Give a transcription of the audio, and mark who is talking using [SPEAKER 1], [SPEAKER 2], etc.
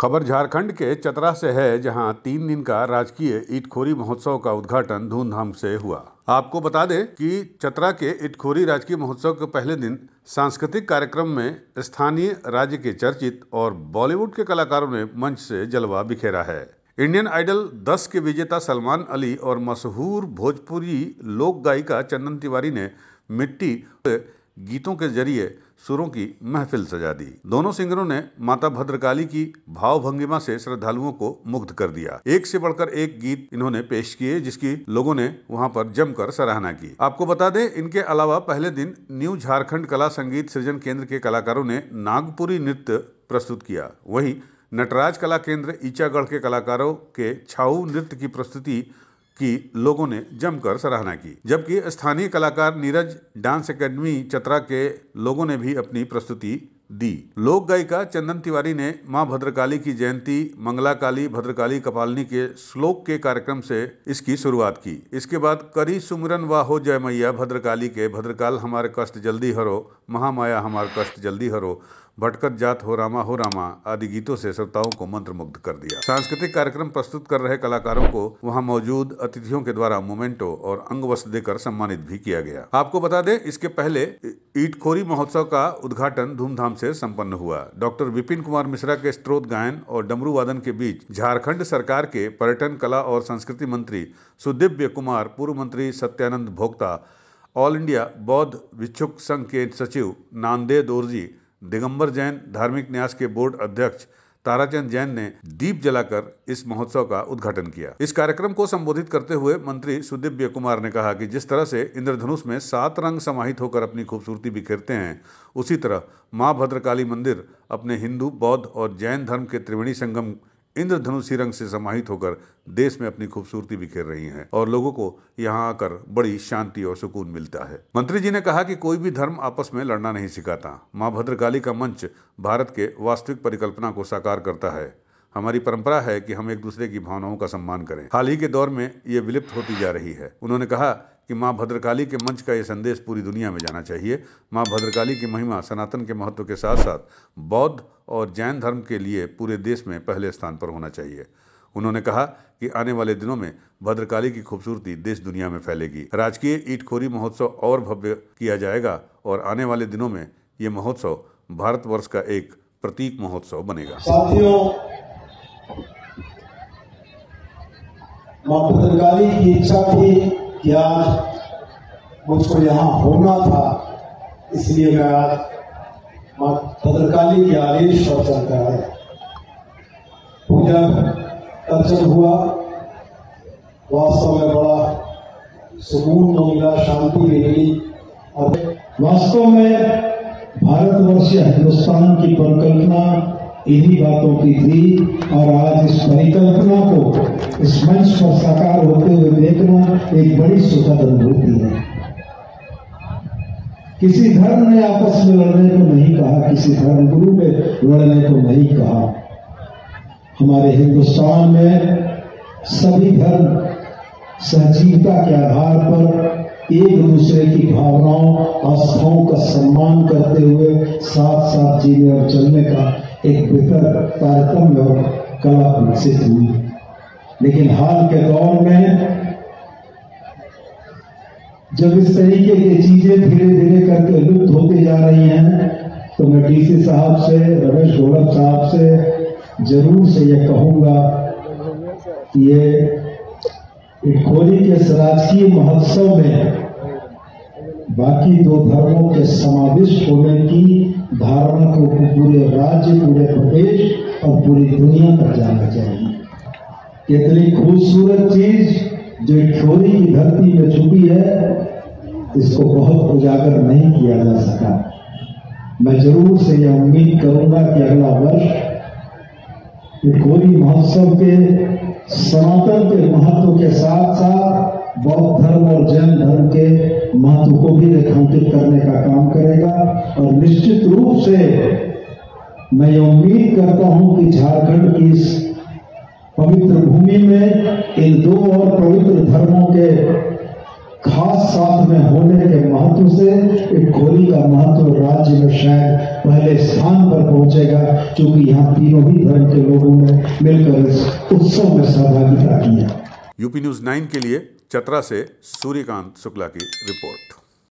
[SPEAKER 1] खबर झारखंड के चतरा से है, जहां 3 दिन का राजकीय इटखोरी महोत्सव का उद्घाटन धूमधाम से हुआ। आपको बता दें कि चतरा के इटखोरी राजकीय महोत्सव के पहले दिन सांस्कृतिक कार्यक्रम में स्थानीय राज्य के चर्चित और बॉलीवुड के कलाकारों ने मंच से जलवा बिखेरा है। इंडियन आइडल 10 के विजेता सलमान अली और मशहूर भोजपुरी लोक गायिका चंदन तिवारी ने मिट्टी गीतों के जरिए सुरों की महफिल सजा दी। दोनों सिंगरों ने माता भद्रकाली की भाव भंगिमा से श्रद्धालुओं को मुग्ध कर दिया। एक से बढ़कर एक गीत इन्होंने पेश किए, जिसकी लोगों ने वहां पर जमकर सराहना की। आपको बता दें, इनके अलावा पहले दिन न्यू झारखंड कला संगीत सृजन केंद्र के कलाकारों ने नागपुरी नृत्य प्रस्तुत किया। वहीं नटराज कला केंद्र ईचागढ़ के कलाकारों के छाऊ नृत्य की प्रस्तुति की लोगों ने जमकर सराहना की, जबकि स्थानीय कलाकार नीरज डांस एकेडमी चतरा के लोगों ने भी अपनी प्रस्तुति दी। लोक गायिका चंदन तिवारी ने मां भद्रकाली की जयंती मंगला काली भद्रकाली कपालिनी के श्लोक के कार्यक्रम से इसकी शुरुआत की। इसके बाद करी सुमिरन वाहो जय मैया भद्रकाली के भद्रकाल हमारे कष्ट जल्दी हरो, महामाया हमारे कष्ट जल्दी हरो, भटकत जात हो रामा आदि गीतों से श्रोताओं को मंत्रमुग्ध कर दिया। सांस्कृतिक कार्यक्रम प्रस्तुत कर रहे कलाकारों को वहां मौजूद अतिथियों के द्वारा मोमेंटो और अंग वस्त्र देकर सम्मानित भी किया गया। आपको बता दें, इसके पहले इटखोरी महोत्सव का उद्घाटन धूमधाम से संपन्न हुआ। डॉक्टर विपिन कुमार मिश्रा के स्त्रोत गायन और डमरू वादन के बीच झारखंड सरकार के पर्यटन, कला और संस्कृति मंत्री सुदिव्य कुमार, पूर्व मंत्री सत्यानंद भोक्ता, ऑल इंडिया बौद्ध भिक्षुक संघ के सचिव नामदेव दोरजी, दिगंबर जैन धार्मिक न्यास के बोर्ड अध्यक्ष ताराचंद जैन ने दीप जलाकर इस महोत्सव का उद्घाटन किया। इस कार्यक्रम को संबोधित करते हुए मंत्री सुदिव्य कुमार ने कहा कि जिस तरह से इंद्रधनुष में 7 रंग समाहित होकर अपनी खूबसूरती बिखेरते हैं, उसी तरह मां भद्रकाली मंदिर अपने हिंदू, बौद्ध और जैन धर्म के त्रिवेणी संगम इंद्रधनुषी रंग से समाहित होकर देश में अपनी खूबसूरती बिखेर रही हैं और लोगों को यहाँ आकर बड़ी शांति और सुकून मिलता है। मंत्री जी ने कहा कि कोई भी धर्म आपस में लड़ना नहीं सिखाता। मां भद्रकाली का मंच भारत के वास्तविक परिकल्पना को साकार करता है। हमारी परंपरा है कि हम एक दूसरे की भावनाओं का सम्मान करें। हाल ही के दौर में ये विलुप्त होती जा रही है। उन्होंने कहा कि मां भद्रकाली के मंच का ये संदेश पूरी दुनिया में जाना चाहिए। मां भद्रकाली की महिमा सनातन के महत्व के साथ साथ बौद्ध और जैन धर्म के लिए पूरे देश में पहले स्थान पर होना चाहिए। उन्होंने कहा कि आने वाले दिनों में भद्रकाली की खूबसूरती देश दुनिया में फैलेगी। राजकीय इटखोरी महोत्सव और भव्य किया जाएगा और आने वाले दिनों में ये महोत्सव भारतवर्ष का एक प्रतीक महोत्सव बनेगा।
[SPEAKER 2] साथियों, मां भद्रकाली की इच्छा थी कि आज मुझको यहाँ होना था, इसलिए मैं आज मां भद्रकाली के आदेश पर चलता है। पूजा अर्चन हुआ, वास्तव में बड़ा सुकून मिला, शांति मिली और वास्तव में भारतवर्ष या हिंदुस्तान की परिकल्पना इन्हीं बातों की थी और आज इस परिकल्पना को इस मंच पर साकार होते हुए देखना एक बड़ी सुखद अनुभूति है। किसी धर्म ने आपस में लड़ने को नहीं कहा, किसी धर्म गुरु ने लड़ने को नहीं कहा। हमारे हिंदुस्तान में सभी धर्म सहजीवता के आधार पर एक दूसरे की भावनाओं, आस्थाओं का सम्मान करते हुए साथ साथ जीने और चलने का एक बेहतर तारतम्य और कला विकसित हुई। लेकिन हाल के दौर में जब इस तरीके की चीजें धीरे धीरे करके लुप्त होती जा रही हैं, तो मैं डीसी साहब से, रमेश घोलप साहब से जरूर से ये कहूंगा कि ये इटखोरी के इस राजकीय महोत्सव में बाकी 2 धर्मों के समाविष्ट होने की धारणा को पूरे राज्य, पूरे प्रदेश और पूरी दुनिया पर जाना चाहिए। इतनी खूबसूरत चीज जो इटखोरी की धरती में छुपी है, इसको बहुत उजागर नहीं किया जा सका। मैं जरूर से यह उम्मीद करूंगा कि अगला वर्ष इटखोरी महोत्सव के सनातन के महत्व के साथ साथ बौद्ध धर्म और जैन धर्म के महत्व को भी रेखांकित करने का काम करेगा। और निश्चित रूप से मैं ये उम्मीद करता हूं कि झारखंड की इस पवित्र भूमि में इन 2 और पवित्र धर्मों के खास साथ में होने के महत्व से इटखोरी का महत्व राज्य में शायद पहले स्थान पर पहुंचेगा, क्योंकि यहाँ तीनों ही धर्म के लोगों ने मिलकर इस उत्सव में सहभागिता की है।
[SPEAKER 1] यूपी न्यूज़ 9 के लिए चतरा से सूर्यकांत शुक्ला की रिपोर्ट।